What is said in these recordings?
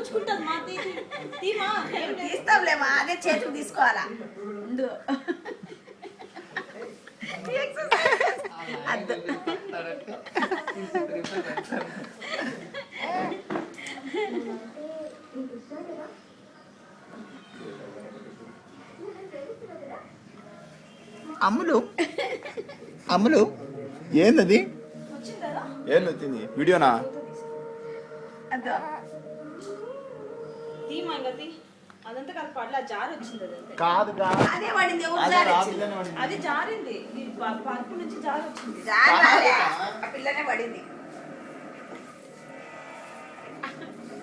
గుచ్చుకుంటుంది మా తీమా తీస్తాంలేమా, అదే చేతులు తీసుకోవాలా ముందు. అద్దు అమ్ములు అమ్ములు ఏందది? ఏంది వచ్చింది? వీడియోనా? అద్దు తీమా ఇంకా తీ. అదంతా కాదు పడలా, జారి వచ్చింది. అదంతా కాదు అదే పడింది, ఒకసారి అది జారింది, పరుపు నుంచి జారి వచ్చింది. జారాలే, ఆ పిల్లనే పడింది.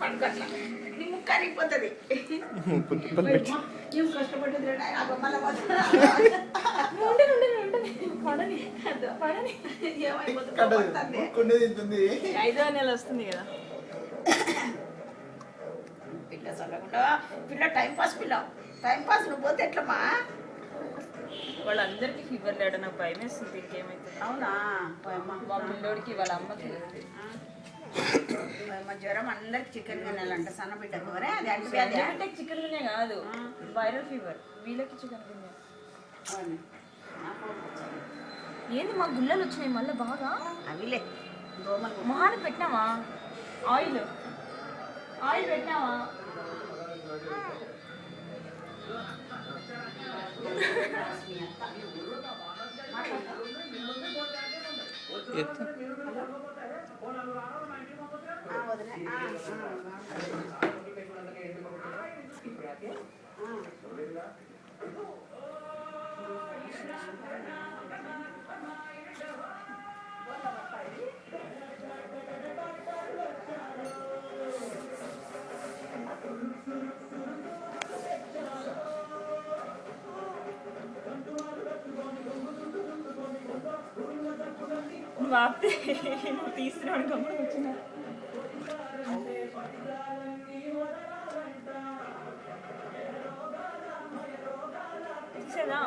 పడుకోట్లా నీ ముక్క అరిగిపోతుంది. ఏం కష్టపడ్డది రా నాయనా, బొమ్మల పడని పడని ఏమైపోతుంది. 5వ నెల వస్తుంది కదా. పిల్ల చల్లకుండా పిల్ల టైం పాస్, పిల్ల టైం పాస్. నువ్వు పోతే ఎట్లమ్మా? వాళ్ళందరికీ ఫీవర్ లేడ, నాకు భయం వేస్తుంది. ఇంకేమైతుంది? అవునా? మా పిల్లోడికి వాళ్ళ అమ్మకి జ్వరం, అందరికి చికెన్ తినాలంట. సన్న బిడ్డకు మరే అది బిడ్డకి చికెన్ గున్యా కాదు, వైరల్ ఫీవర్. వీళ్ళకి చికెన్ గున్యా. ఏంది మా గుల్లలు వచ్చినాయి మళ్ళీ బాగా? అవిలే దోమలు. మొహానికి పెట్టినావా ఆయిల్? ఆయిల్ పెట్టినావా? వాపితే నువ్వు తీసుకురావడం గమ్మున వచ్చిన. తీసేదా?